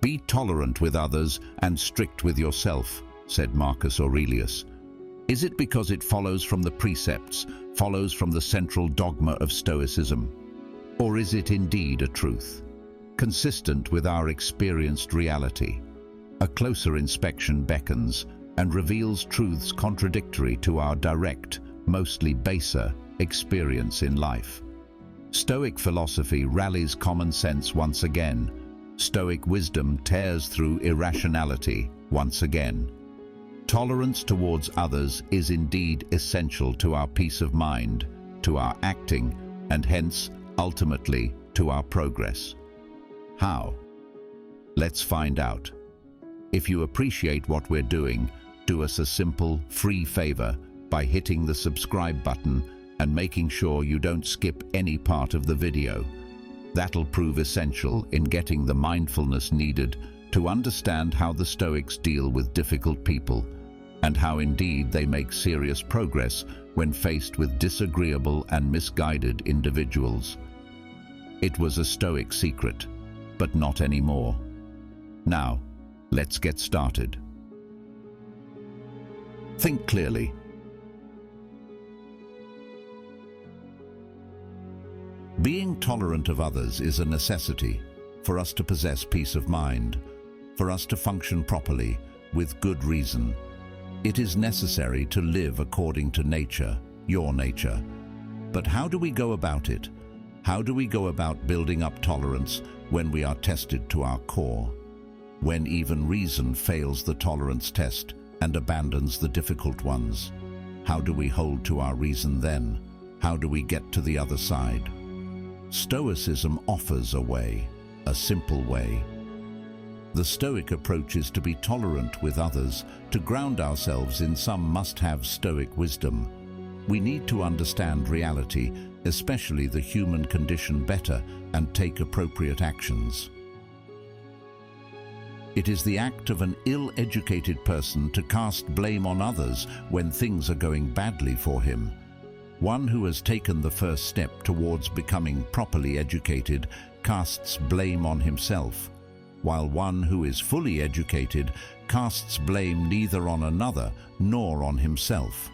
Be tolerant with others and strict with yourself, said Marcus Aurelius. Is it because it follows from the precepts, follows from the central dogma of Stoicism? Or is it indeed a truth, consistent with our experienced reality? A closer inspection beckons and reveals truths contradictory to our direct, mostly baser, experience in life. Stoic philosophy rallies common sense once again. Stoic wisdom tears through irrationality once again. Tolerance towards others is indeed essential to our peace of mind, to our acting, and hence, ultimately, to our progress. How? Let's find out. If you appreciate what we're doing, do us a simple, free favor by hitting the subscribe button and making sure you don't skip any part of the video. That'll prove essential in getting the mindfulness needed to understand how the Stoics deal with difficult people, and how indeed they make serious progress when faced with disagreeable and misguided individuals. It was a Stoic secret, but not anymore. Now, let's get started. Think clearly. Being tolerant of others is a necessity for us to possess peace of mind, for us to function properly, with good reason. It is necessary to live according to nature, your nature. But how do we go about it? How do we go about building up tolerance when we are tested to our core? When even reason fails the tolerance test and abandons the difficult ones? How do we hold to our reason then? How do we get to the other side? Stoicism offers a way, a simple way. The Stoic approach is to be tolerant with others, to ground ourselves in some must-have Stoic wisdom. We need to understand reality, especially the human condition, better and take appropriate actions. It is the act of an ill-educated person to cast blame on others when things are going badly for him. One who has taken the first step towards becoming properly educated casts blame on himself, while one who is fully educated casts blame neither on another nor on himself.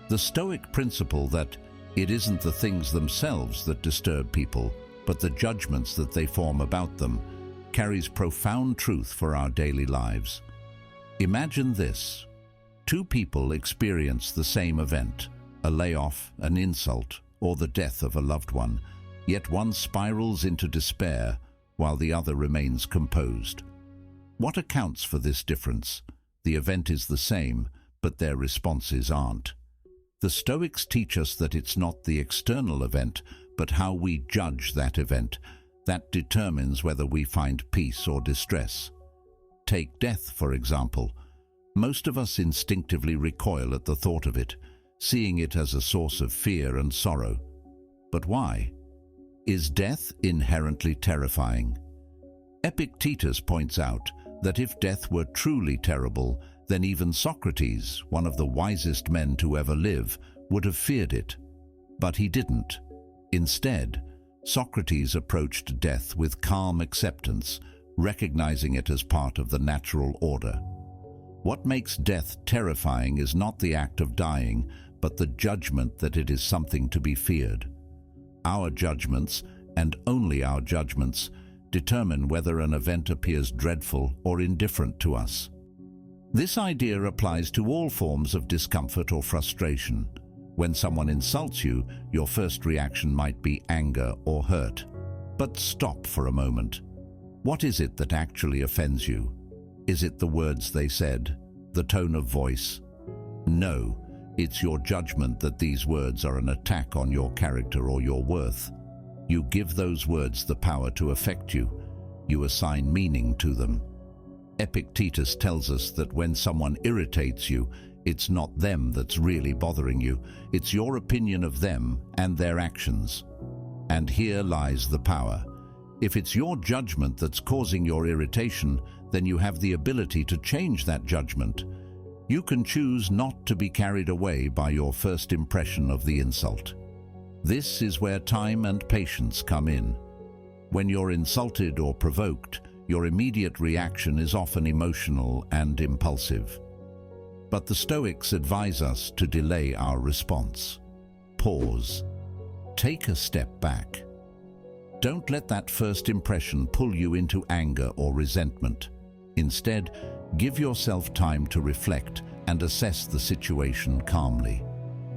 The Stoic principle that it isn't the things themselves that disturb people, but the judgments that they form about them, carries profound truth for our daily lives. Imagine this. Two people experience the same event, a layoff, an insult, or the death of a loved one, yet one spirals into despair while the other remains composed. What accounts for this difference? The event is the same, but their responses aren't. The Stoics teach us that it's not the external event, but how we judge that event, that determines whether we find peace or distress. Take death, for example. Most of us instinctively recoil at the thought of it, seeing it as a source of fear and sorrow. But why? Is death inherently terrifying? Epictetus points out that if death were truly terrible, then even Socrates, one of the wisest men to ever live, would have feared it. But he didn't. Instead, Socrates approached death with calm acceptance, recognizing it as part of the natural order. What makes death terrifying is not the act of dying, but the judgment that it is something to be feared. Our judgments, and only our judgments, determine whether an event appears dreadful or indifferent to us. This idea applies to all forms of discomfort or frustration. When someone insults you, your first reaction might be anger or hurt. But stop for a moment. What is it that actually offends you? Is it the words they said? The tone of voice? No, it's your judgment that these words are an attack on your character or your worth. You give those words the power to affect you. You assign meaning to them. Epictetus tells us that when someone irritates you, it's not them that's really bothering you. It's your opinion of them and their actions. And here lies the power. If it's your judgment that's causing your irritation, then you have the ability to change that judgment. You can choose not to be carried away by your first impression of the insult. This is where time and patience come in. When you're insulted or provoked, your immediate reaction is often emotional and impulsive. But the Stoics advise us to delay our response. Pause. Take a step back. Don't let that first impression pull you into anger or resentment. Instead, give yourself time to reflect and assess the situation calmly.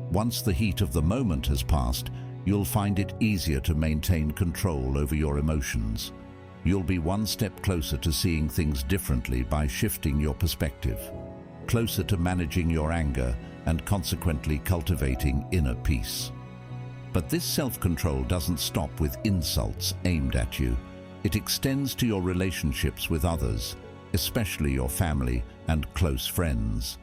Once the heat of the moment has passed, you'll find it easier to maintain control over your emotions. You'll be one step closer to seeing things differently by shifting your perspective, closer to managing your anger and consequently cultivating inner peace. But this self-control doesn't stop with insults aimed at you. It extends to your relationships with others, especially your family and close friends.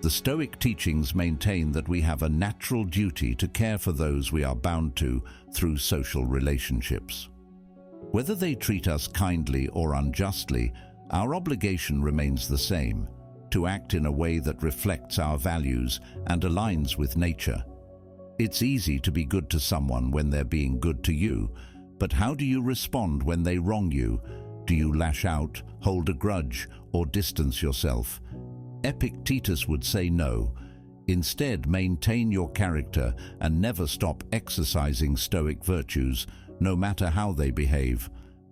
The Stoic teachings maintain that we have a natural duty to care for those we are bound to through social relationships. Whether they treat us kindly or unjustly, our obligation remains the same: to act in a way that reflects our values and aligns with nature. It's easy to be good to someone when they're being good to you, but how do you respond when they wrong you? Do you lash out, hold a grudge, or distance yourself? Epictetus would say no. Instead, maintain your character and never stop exercising Stoic virtues, no matter how they behave.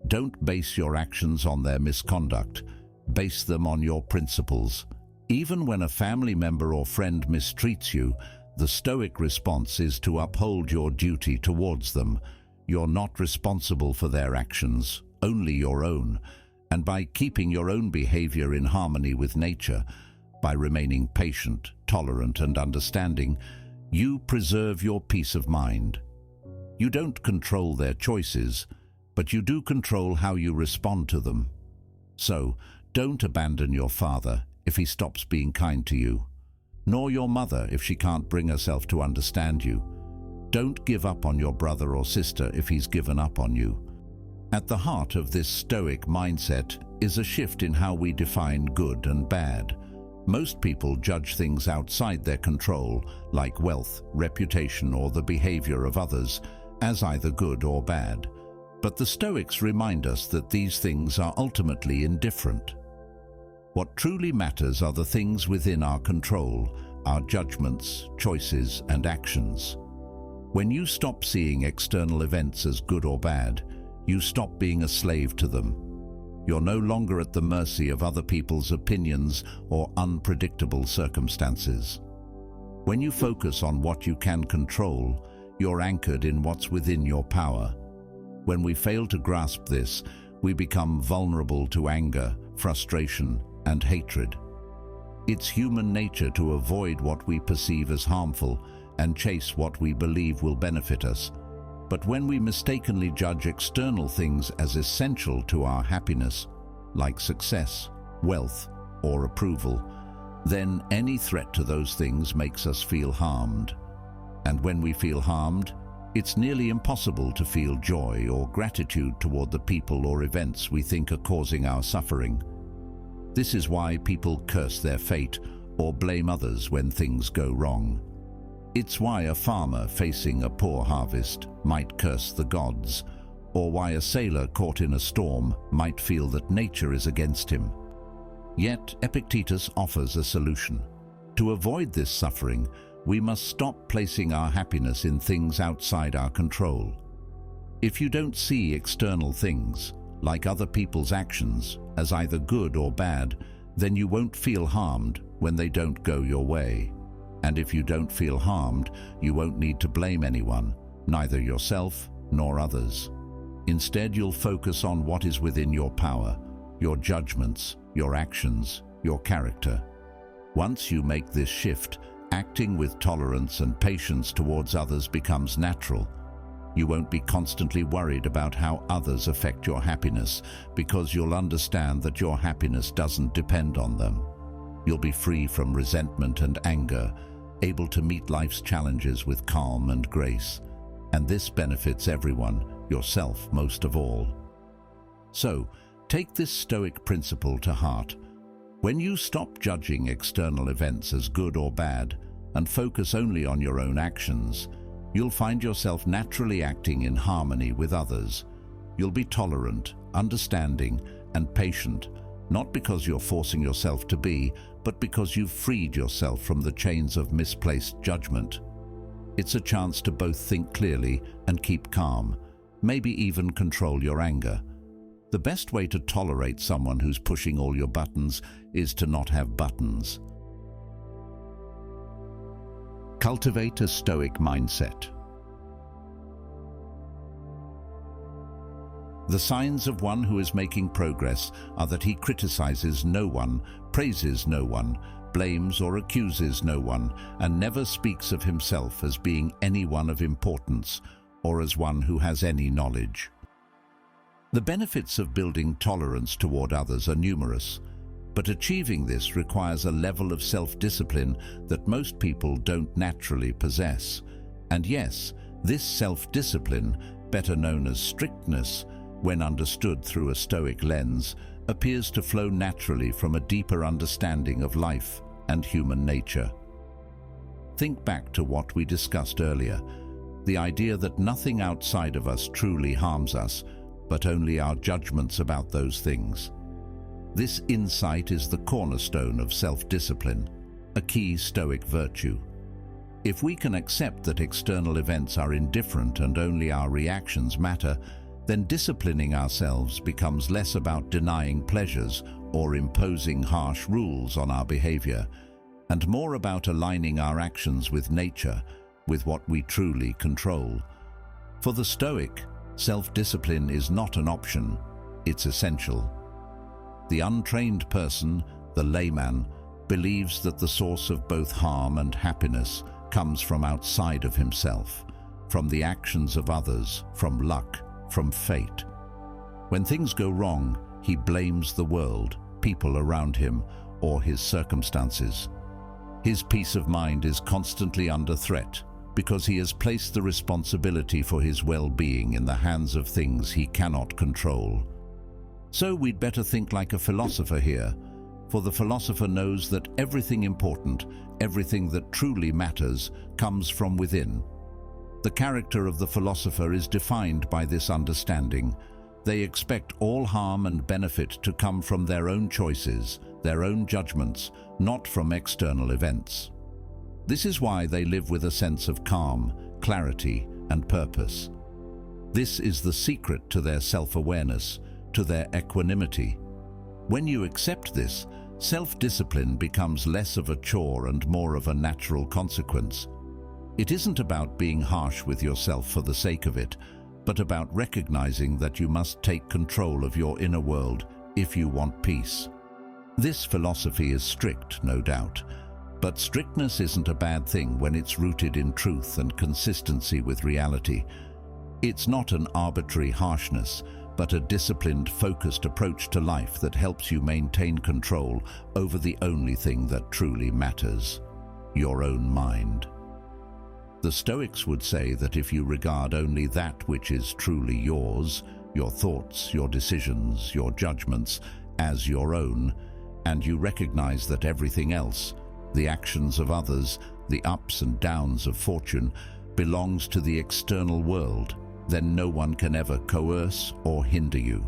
Don't base your actions on their misconduct. Base them on your principles. Even when a family member or friend mistreats you, the Stoic response is to uphold your duty towards them. You're not responsible for their actions, only your own. And by keeping your own behavior in harmony with nature, by remaining patient, tolerant, and understanding, you preserve your peace of mind. You don't control their choices, but you do control how you respond to them. So, don't abandon your father if he stops being kind to you, nor your mother if she can't bring herself to understand you. Don't give up on your brother or sister if he's given up on you. At the heart of this Stoic mindset is a shift in how we define good and bad. Most people judge things outside their control, like wealth, reputation, or the behavior of others, as either good or bad. But the Stoics remind us that these things are ultimately indifferent. What truly matters are the things within our control, our judgments, choices, and actions. When you stop seeing external events as good or bad, you stop being a slave to them. You're no longer at the mercy of other people's opinions or unpredictable circumstances. When you focus on what you can control, you're anchored in what's within your power. When we fail to grasp this, we become vulnerable to anger, frustration, and hatred. It's human nature to avoid what we perceive as harmful and chase what we believe will benefit us. But when we mistakenly judge external things as essential to our happiness, like success, wealth, or approval, then any threat to those things makes us feel harmed. And when we feel harmed, it's nearly impossible to feel joy or gratitude toward the people or events we think are causing our suffering. This is why people curse their fate or blame others when things go wrong. It's why a farmer facing a poor harvest might curse the gods, or why a sailor caught in a storm might feel that nature is against him. Yet Epictetus offers a solution. To avoid this suffering, we must stop placing our happiness in things outside our control. If you don't see external things, like other people's actions, as either good or bad, then you won't feel harmed when they don't go your way. And if you don't feel harmed, you won't need to blame anyone, neither yourself nor others. Instead, you'll focus on what is within your power, your judgments, your actions, your character. Once you make this shift, acting with tolerance and patience towards others becomes natural. You won't be constantly worried about how others affect your happiness, because you'll understand that your happiness doesn't depend on them. You'll be free from resentment and anger, able to meet life's challenges with calm and grace. And this benefits everyone, yourself most of all. So, take this Stoic principle to heart. When you stop judging external events as good or bad and focus only on your own actions, you'll find yourself naturally acting in harmony with others. You'll be tolerant, understanding, and patient, not because you're forcing yourself to be, but because you've freed yourself from the chains of misplaced judgment. It's a chance to both think clearly and keep calm, maybe even control your anger. The best way to tolerate someone who's pushing all your buttons is to not have buttons. Cultivate a Stoic mindset. The signs of one who is making progress are that he criticizes no one, praises no one, blames or accuses no one, and never speaks of himself as being anyone of importance or as one who has any knowledge. The benefits of building tolerance toward others are numerous, but achieving this requires a level of self-discipline that most people don't naturally possess. And yes, this self-discipline, better known as strictness, when understood through a Stoic lens, appears to flow naturally from a deeper understanding of life and human nature. Think back to what we discussed earlier, the idea that nothing outside of us truly harms us, but only our judgments about those things. This insight is the cornerstone of self-discipline, a key Stoic virtue. If we can accept that external events are indifferent and only our reactions matter, then disciplining ourselves becomes less about denying pleasures or imposing harsh rules on our behavior, and more about aligning our actions with nature, with what we truly control. For the Stoic, self-discipline is not an option, it's essential. The untrained person, the layman, believes that the source of both harm and happiness comes from outside of himself, from the actions of others, from luck, from fate. When things go wrong, he blames the world, people around him, or his circumstances. His peace of mind is constantly under threat because he has placed the responsibility for his well-being in the hands of things he cannot control. So we'd better think like a philosopher here, for the philosopher knows that everything important, everything that truly matters, comes from within. The character of the philosopher is defined by this understanding. They expect all harm and benefit to come from their own choices, their own judgments, not from external events. This is why they live with a sense of calm, clarity, and purpose. This is the secret to their self-awareness, to their equanimity. When you accept this, self-discipline becomes less of a chore and more of a natural consequence. It isn't about being harsh with yourself for the sake of it, but about recognizing that you must take control of your inner world if you want peace. This philosophy is strict, no doubt, but strictness isn't a bad thing when it's rooted in truth and consistency with reality. It's not an arbitrary harshness, but a disciplined, focused approach to life that helps you maintain control over the only thing that truly matters, your own mind. The Stoics would say that if you regard only that which is truly yours, your thoughts, your decisions, your judgments, as your own, and you recognize that everything else, the actions of others, the ups and downs of fortune, belongs to the external world, then no one can ever coerce or hinder you.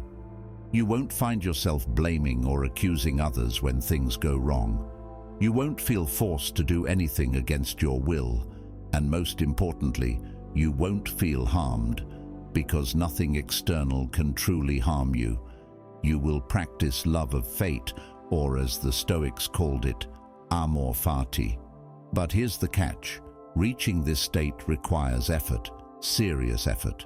You won't find yourself blaming or accusing others when things go wrong. You won't feel forced to do anything against your will, and most importantly, you won't feel harmed, because nothing external can truly harm you. You will practice love of fate, or as the Stoics called it, amor fati. But here's the catch. Reaching this state requires effort, serious effort.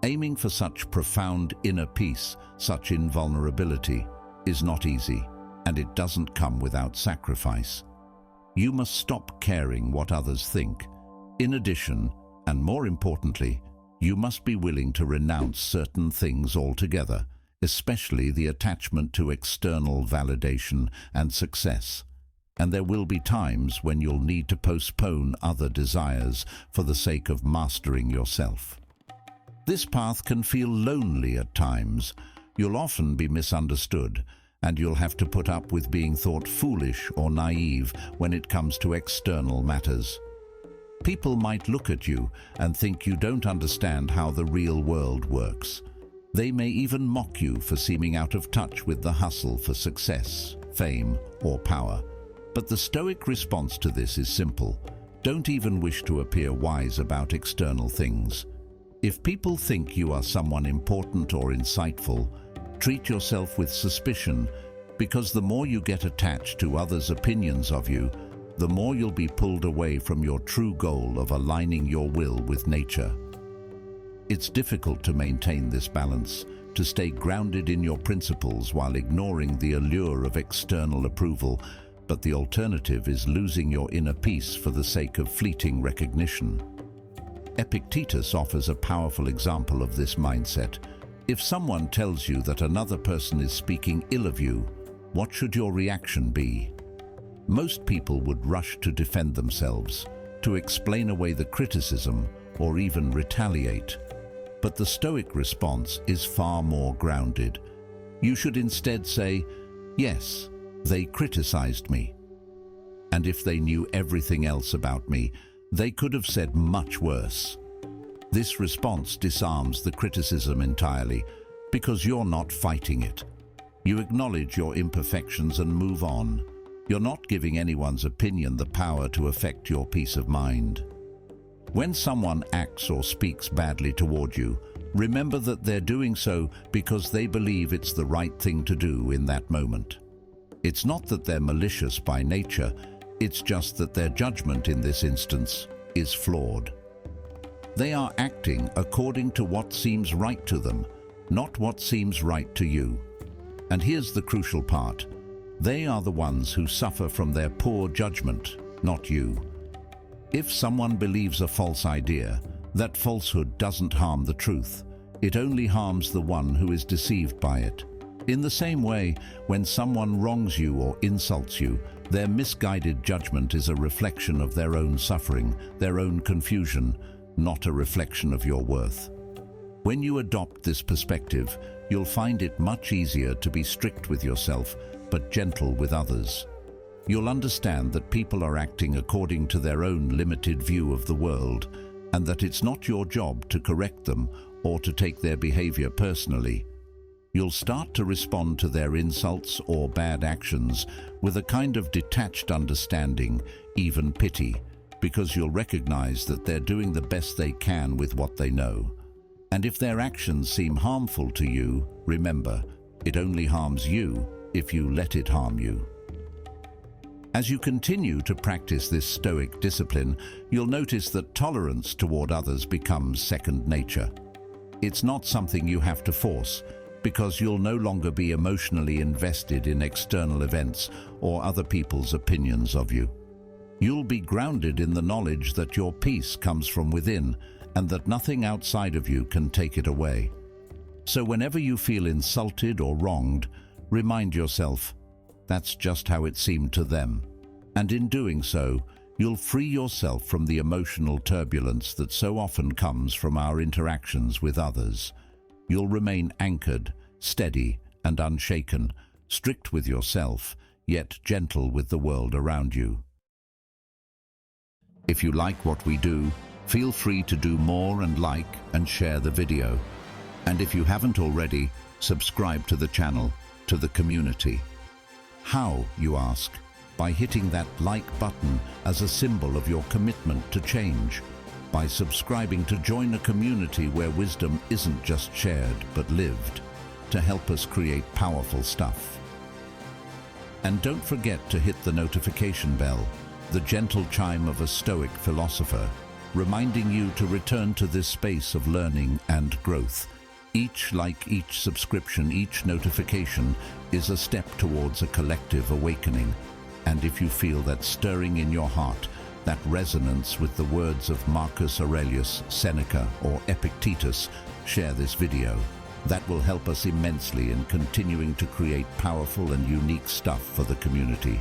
Aiming for such profound inner peace, such invulnerability, is not easy, and it doesn't come without sacrifice. You must stop caring what others think. In addition, and more importantly, you must be willing to renounce certain things altogether, especially the attachment to external validation and success. And there will be times when you'll need to postpone other desires for the sake of mastering yourself. This path can feel lonely at times. You'll often be misunderstood, and you'll have to put up with being thought foolish or naive when it comes to external matters. People might look at you and think you don't understand how the real world works. They may even mock you for seeming out of touch with the hustle for success, fame, or power. But the Stoic response to this is simple. Don't even wish to appear wise about external things. If people think you are someone important or insightful, treat yourself with suspicion, because the more you get attached to others' opinions of you, the more you'll be pulled away from your true goal of aligning your will with nature. It's difficult to maintain this balance, to stay grounded in your principles while ignoring the allure of external approval, but the alternative is losing your inner peace for the sake of fleeting recognition. Epictetus offers a powerful example of this mindset. If someone tells you that another person is speaking ill of you, what should your reaction be? Most people would rush to defend themselves, to explain away the criticism, or even retaliate. But the Stoic response is far more grounded. You should instead say, "Yes, they criticized me. And if they knew everything else about me, they could have said much worse." This response disarms the criticism entirely, because you're not fighting it. You acknowledge your imperfections and move on. You're not giving anyone's opinion the power to affect your peace of mind. When someone acts or speaks badly toward you, remember that they're doing so because they believe it's the right thing to do in that moment. It's not that they're malicious by nature, it's just that their judgment in this instance is flawed. They are acting according to what seems right to them, not what seems right to you. And here's the crucial part. They are the ones who suffer from their poor judgment, not you. If someone believes a false idea, that falsehood doesn't harm the truth. It only harms the one who is deceived by it. In the same way, when someone wrongs you or insults you, their misguided judgment is a reflection of their own suffering, their own confusion, not a reflection of your worth. When you adopt this perspective, you'll find it much easier to be strict with yourself, but gentle with others. You'll understand that people are acting according to their own limited view of the world, and that it's not your job to correct them or to take their behavior personally. You'll start to respond to their insults or bad actions with a kind of detached understanding, even pity, because you'll recognize that they're doing the best they can with what they know. And if their actions seem harmful to you, remember, it only harms you if you let it harm you. As you continue to practice this Stoic discipline, you'll notice that tolerance toward others becomes second nature. It's not something you have to force, because you'll no longer be emotionally invested in external events or other people's opinions of you. You'll be grounded in the knowledge that your peace comes from within and that nothing outside of you can take it away. So whenever you feel insulted or wronged, remind yourself, that's just how it seemed to them. And in doing so, you'll free yourself from the emotional turbulence that so often comes from our interactions with others. You'll remain anchored, steady, and unshaken, strict with yourself, yet gentle with the world around you. If you like what we do, feel free to do more and like and share the video. And if you haven't already, subscribe to the channel, to the community. How, you ask? By hitting that like button as a symbol of your commitment to change. By subscribing to join a community where wisdom isn't just shared but lived, to help us create powerful stuff. And don't forget to hit the notification bell, the gentle chime of a Stoic philosopher, reminding you to return to this space of learning and growth. Each like, each subscription, each notification is a step towards a collective awakening. And if you feel that stirring in your heart, that resonance with the words of Marcus Aurelius, Seneca, or Epictetus, share this video. That will help us immensely in continuing to create powerful and unique stuff for the community.